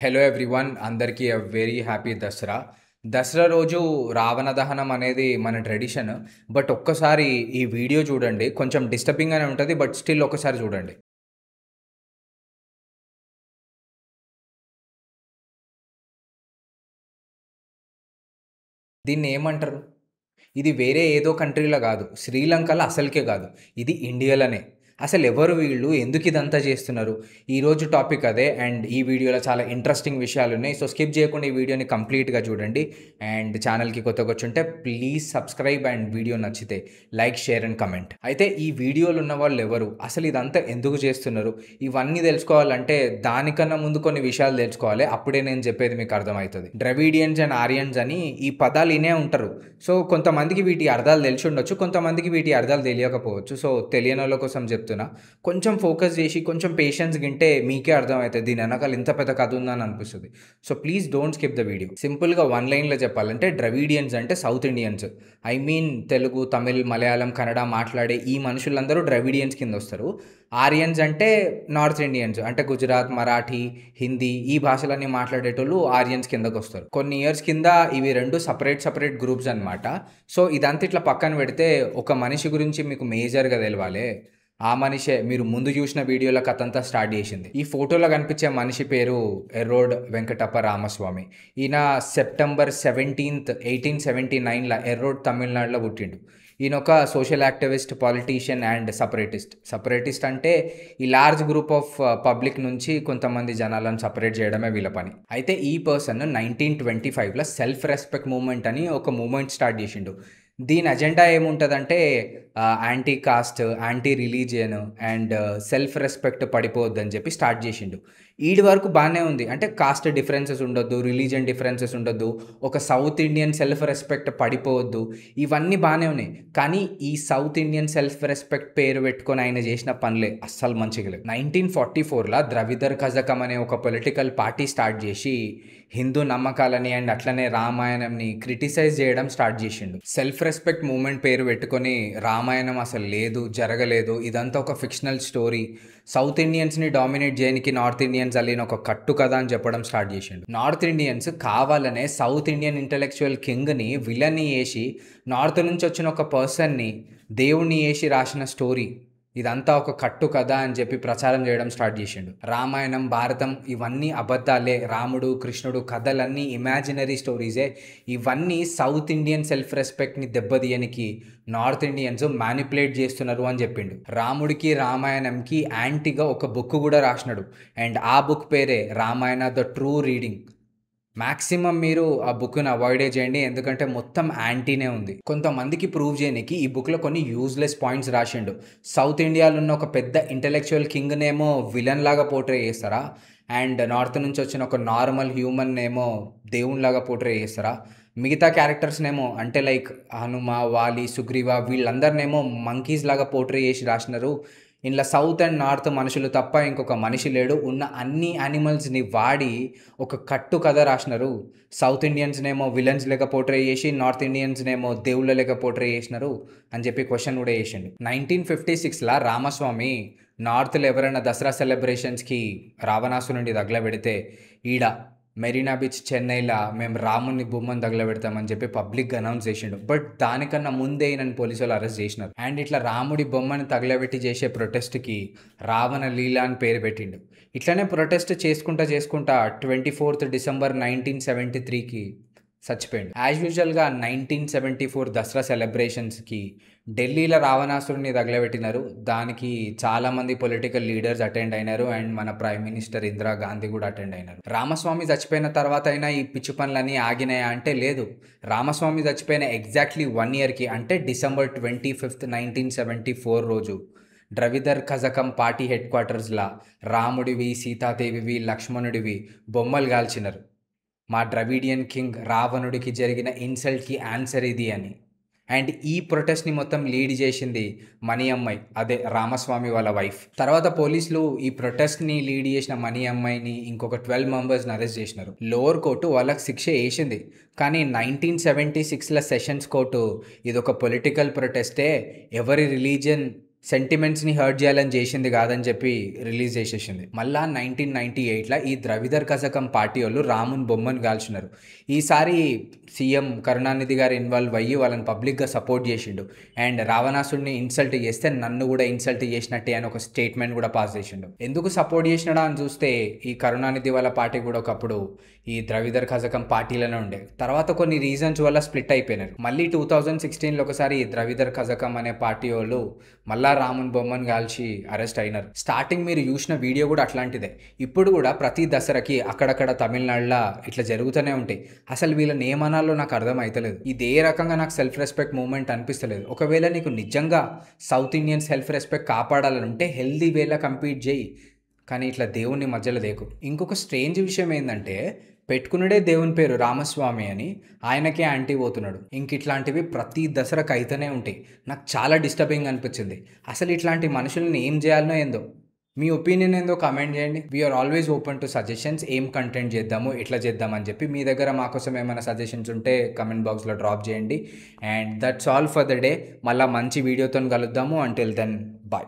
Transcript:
Hello everyone, అందరికీ very happy Dasara. Dasara రోజు రావణ దహనం అనేది మన ట్రెడిషన్. బట్ ఒక్కసారి ఈ వీడియో చూడండి. కొంచెం డిస్టర్బింగ్‌గానే ఉంటది. బట్ స్టిల్ ఒకసారి చూడండి. దీన్నేమంటారు? ఇది వేరే ఏదో కంట్రీలో గాదు. శ్రీలంకలో అసలుకే గాదు. ఇది ఇండియాలోనే. అసలెవరు వీళ్ళు? ఎందుకిదంతా జేస్తున్నారు? ఈరోజు టాపిక్ అదే. అండ్ ఈ వీడియోలో చాలా ఇంట్రెస్టింగ్ విషయాలున్నాయి. సో, స్కిప్ జేయకుండా ఈ వీడియోని కంప్లీట్‌గా చూడండి. అండ్ ఛానల్‌కి కొత్తగొచ్చుంటే ప్లీజ్ సబ్స్క్రైబ్ అండ్ వీడియో నచ్చితే లైక్, షేర్ అండ్ కమెంట్. అయితే ఈ వీడియోలో ఉన్న వాళ్ళెవరు? అసలు ఇదంతా ఎందుకు జేస్తున్నారు? ఇవన్నీ తెలుసుకోవాలంటే దానికన్నా ముందు కొన్ని విషయాలు తెలుసుకోవాలి. అప్పుడే నేను చెప్పేది మీకు అర్థమైతది. ద్రవిడియన్స్ అండ్ ఆరియన్స్ అని ఈ పదాలు ఇనే ఉంటారు. సో, కొంతమందికి వీటి అర్థాలు తెలిసుండొచ్చు. కొంతమందికి వీటి అర్థాలు తెలియకపోవచ్చు. సో, తెలియనోళ్ళ కోసం చెప్తున్నా. కొంచెం ఫోకస్ చేసి, కొంచెం పేషెన్స్ గింటే మీకే అర్థమైతది. దీని వెనకాల ఇంత పెద్ద కథ ఉందని అనిపిస్తది. So, please don't skip the video. సింపుల్‌గా వన్ లైన్‌లో చెప్పాలంటే ద్రవిడియన్స్ అంటే south Indians. I mean Telugu, Tamil, Malayalam, Kannada మాట్లాడే ఈ మనుషులందరూ ద్రవిడియన్స్ కిందొస్తారు. ఆరియన్స్ అంటే నార్త్ ఇండియన్స్. అంటే గుజరాత్, మరాఠీ, హిందీ ఈ భాషలన్నీ మాట్లాడేటోళ్ళు ఆరియన్స్ కిందకొస్తారు. కొన్ని ఇయర్స్ కింద ఇవి 2 సెపరేట్ గ్రూప్స్ అనమాట. సో, ఇదంతా ఇట్లా పక్కన పెడితే ఒక మనిషి గురించి మీకు మేజర్‌గా తెలవాలే. ఆ మనిషే మీరు ముందు చూసిన వీడియోలో కథంతా స్టార్ట్ చేసింది. ఈ ఫోటోలో కనిపించే మనిషి పేరు ఎర్రోడ్ వెంకటప్ప రామస్వామి. ఈయన సెప్టెంబర్ 17th 1879ల ఎర్రోడ్ తమిళనాడులో పుట్టిండు. ఈయనొక social activist, politician and separatist. Separatist అంటే ఈ లార్జ్ గ్రూప్ ఆఫ్ పబ్లిక్ నుంచి కొంతమంది జనాలను సెపరేట్ చేయడమే వీళ్ళ పని. అయితే ఈ పర్సన్ 1925లో సెల్ఫ్ రెస్పెక్ట్ మూవ్‌మెంట్ అని ఒక మూవ్‌మెంట్ స్టార్ట్ చేసిండు. దీని అజెండా ఏముంటదంటే anti caste, anti religion and self respect పడిపోవద్దని చెప్పి స్టార్ట్ చేసిండు. ఈడి వరకు బానే ఉంది. అంటే కాస్ట్ డిఫరెన్సెస్ ఉండొద్దు, రిలీజియన్ డిఫరెన్సెస్ ఉండొద్దు, ఒక సౌత్ ఇండియన్ సెల్ఫ్ రెస్పెక్ట్ పడిపోవద్దు, ఇవన్నీ బానే ఉన్నాయి. కానీ ఈ సౌత్ ఇండియన్ సెల్ఫ్ రెస్పెక్ట్ పేరు పెట్టుకొని ఆయన చేసిన పనులే అస్సలు మంచిగా లేవు. 1944ల ద్రవిదర్ కజకం అనే ఒక పొలిటికల్ పార్టీ స్టార్ట్ చేసి హిందూ నమ్మకాలని అండ్ అట్లనే రామాయణంని క్రిటిసైజ్ చేయడం స్టార్ట్ చేసిండు. సెల్ఫ్ రెస్పెక్ట్ మూవ్‌మెంట్ పేరు పెట్టుకొని రామాయణం అసలు లేదు, జరగలేదు, ఇదంతా ఒక ఫిక్షనల్ స్టోరీ, సౌత్ ఇండియన్స్‌ని డామినేట్ చేయడానికి నార్త్ ఇండియన్స్ అల్లిన ఒక కట్టు కథ అని చెప్పడం స్టార్ట్ చేసిండు. నార్త్ ఇండియన్స్ కావాలనే సౌత్ ఇండియన్ ఇంటెలెక్చువల్ కింగ్‌ని విలన్ని చేసి, నార్త్ నుంచి వచ్చిన ఒక పర్సన్‌ని దేవుడిని చేసి రాసిన స్టోరీ. ఇదంతా ఒక కట్టు కథ అని చెప్పి ప్రచారం చేయడం స్టార్ట్ చేసిండు. రామాయణం, భారతం ఇవన్నీ అబద్ధాలే. రాముడు, కృష్ణుడు కథలన్నీ ఇమాజినరీ స్టోరీసే. ఇవన్నీ సౌత్ ఇండియన్ సెల్ఫ్ రెస్పెక్ట్‌ని దెబ్బతీయనికి నార్త్ ఇండియన్స్ మ్యానిపులేట్ చేస్తున్నారు అని చెప్పిండు. రాముడికి, రామాయణంకి యాంటీగా ఒక బుక్ కూడా రాసినాడు. అండ్ ఆ బుక్ పేరే Ramayana the true reading. Maximum మీరు ఆ బుక్‌ని అవాయిడే చేయండి. ఎందుకంటే మొత్తం యాంటీనే ఉంది. కొంతమందికి ప్రూవ్ చేయనీకి ఈ బుక్‌లో కొన్ని యూజ్‌లెస్ పాయింట్స్ రాసిండు. సౌత్ ఇండియాలో ఉన్న ఒక పెద్ద ఇంటెలెక్చువల్ కింగ్‌నేమో విలన్ లాగా పోర్ట్రే చేస్తారా? అండ్ నార్త్ నుంచి వచ్చిన ఒక నార్మల్ హ్యూమన్‌నేమో దేవునిలాగా పోర్ట్రే చేస్తారా? మిగతా క్యారెక్టర్స్‌నేమో అంటే లైక్ హనుమ, వాలి, సుగ్రీవ వీళ్ళందరినేమో మంకీస్ లాగా పోర్ట్రే చేసి రాసినారు. ఇందులో సౌత్ అండ్ నార్త్ మనుషులు తప్ప ఇంకొక మనిషి లేడు. ఉన్న అన్ని యానిమల్స్‌ని వాడి ఒక కట్టు కథ రాసినారు. సౌత్ ఇండియన్స్‌నేమో విలన్స్ లెక్క పోర్ట్రే చేసి, నార్త్ ఇండియన్స్‌నేమో దేవుళ్ళ లెక్క పోర్ట్రే చేసినారు అని చెప్పి క్వెషన్ కూడా చేసిండు. 1956ల రామస్వామి నార్త్‌లో ఎవరైనా దసరా సెలబ్రేషన్స్‌కి రావణాసురుడిని తగలబెడితే ఈడ మెరీనా బీచ్ చెన్నైలో మేము రాముని బొమ్మను తగలబెడతామని చెప్పి పబ్లిక్‌గా అనౌన్స్ చేసిండు. బట్ దానికన్నా ముందే ఈయనని పోలీసులు అరెస్ట్ చేసినారు. అండ్ ఇట్లా రాముడి బొమ్మని తగలబెట్టి చేసే ప్రొటెస్ట్‌కి రావణ లీల అని పేరు పెట్టిండు. ఇట్లనే ప్రొటెస్ట్ చేసుకుంటా 24th డిసెంబర్ 1973కి చచ్చిపోయిండు. యాజ్ యూజువల్‌గా 1974 దసరా సెలబ్రేషన్స్‌కి ఢిల్లీలో రావణాసురుడిని తగలబెట్టినారు. దానికి చాలామంది పొలిటికల్ లీడర్స్ అటెండ్ అయినారు. అండ్ మన ప్రైమ్ మినిస్టర్ ఇందిరా గాంధీ కూడా అటెండ్ అయినారు. రామస్వామి చచ్చిపోయిన తర్వాత అయినా ఈ పిచ్చి పనులన్నీ ఆగినాయా అంటే లేదు. రామస్వామి చచ్చిపోయిన ఎగ్జాక్ట్లీ 1 ఇయర్‌కి అంటే డిసెంబర్ 25th 1974 రోజు ద్రవిదర్ కజకం పార్టీ హెడ్ క్వార్టర్స్‌ల రాముడివి, సీతాదేవివి, లక్ష్మణుడివి బొమ్మలు కాల్చినారు. మా ద్రవిడియన్ కింగ్ రావణుడికి జరిగిన ఇన్సల్ట్‌కి ఆన్సర్ ఇది అని. అండ్ ఈ ప్రొటెస్ట్‌ని మొత్తం లీడ్ చేసింది మణి అమ్మాయి, అదే రామస్వామి వాళ్ళ వైఫ్. తర్వాత పోలీసులు ఈ ప్రొటెస్ట్‌ని లీడ్ చేసిన మణి అమ్మాయిని ఇంకొక 12 మెంబర్స్‌ని అరెస్ట్ చేసినారు. లోవర్ కోర్టు వాళ్ళకి శిక్ష వేసింది. కానీ 1976ల సెషన్స్ కోర్టు ఇదొక పొలిటికల్ ప్రొటెస్టే, ఎవరి రిలీజియన్ సెంటిమెంట్స్ని హర్ట్ చేయాలని చేసింది కాదని చెప్పి రిలీజ్ చేసేసింది. మళ్ళా 1998లో ఈ ద్రవిదర్ కజకం పార్టీ వాళ్ళు రాముని బొమ్మను కాల్చినారు. ఈసారి సీఎం కరుణానిధి గారు ఇన్వాల్వ్ అయ్యి వాళ్ళని పబ్లిక్గా సపోర్ట్ చేసిండు. అండ్ రావణాసుడిని ఇన్సల్ట్ చేస్తే నన్ను కూడా ఇన్సల్ట్ చేసినట్టే అని ఒక స్టేట్మెంట్ కూడా పాస్ చేసిండు. ఎందుకు సపోర్ట్ చేసినాడా అని చూస్తే ఈ కరుణానిధి వాళ్ళ పార్టీ కూడా ఒకప్పుడు ఈ ద్రవిదర్ కజకం పార్టీలోనే ఉండే. తర్వాత కొన్ని రీజన్స్ వల్ల స్ప్లిట్ అయిపోయినారు. మళ్ళీ 2016లో ఒకసారి ఈ ద్రవిదర్ కజకం అనే పార్టీ వాళ్ళు మళ్ళా రాముని బొమ్మను కాల్చి అరెస్ట్ అయినారు. స్టార్టింగ్ మీరు చూసిన వీడియో కూడా అట్లాంటిదే. ఇప్పుడు కూడా ప్రతి దసరాకి అక్కడక్కడ తమిళనాడులో ఇట్లా జరుగుతూనే ఉంటాయి. అసలు వీళ్ళని ఏమనాలో నాకు అర్థం అవుతలేదు. ఇదే రకంగా నాకు సెల్ఫ్ రెస్పెక్ట్ మూమెంట్ అనిపిస్తలేదు. ఒకవేళ నీకు నిజంగా సౌత్ ఇండియన్ సెల్ఫ్ రెస్పెక్ట్ కాపాడాలని ఉంటే హెల్దీ వేలా కంపీట్ చేయి, కానీ ఇట్లా దేవుని మధ్యలో దేకు. ఇంకొక స్ట్రేంజ్ విషయం ఏంటంటే పెట్టుకున్నడే దేవుని పేరు రామస్వామి అని ఆయనకే యాంటీ పోతున్నాడు. ఇంక ఇట్లాంటివి ప్రతి దసరాకు అయితేనే ఉంటాయి. నాకు చాలా డిస్టర్బింగ్ అనిపించింది. అసలు ఇట్లాంటి మనుషుల్ని ఏం చేయాలనో ఏందో. మీ ఒపీనియన్ ఏందో కామెంట్ చేయండి. We are always open to suggestions. ఏం కంటెంట్ చేద్దాము, ఎట్లా చేద్దామని చెప్పి మీ దగ్గర మా కోసం ఏమైనా సజెషన్స్ ఉంటే కమెంట్ బాక్స్లో డ్రాప్ చేయండి. And that's all for the day. మళ్ళీ మంచి వీడియోతో కలుద్దాము. Until then bye.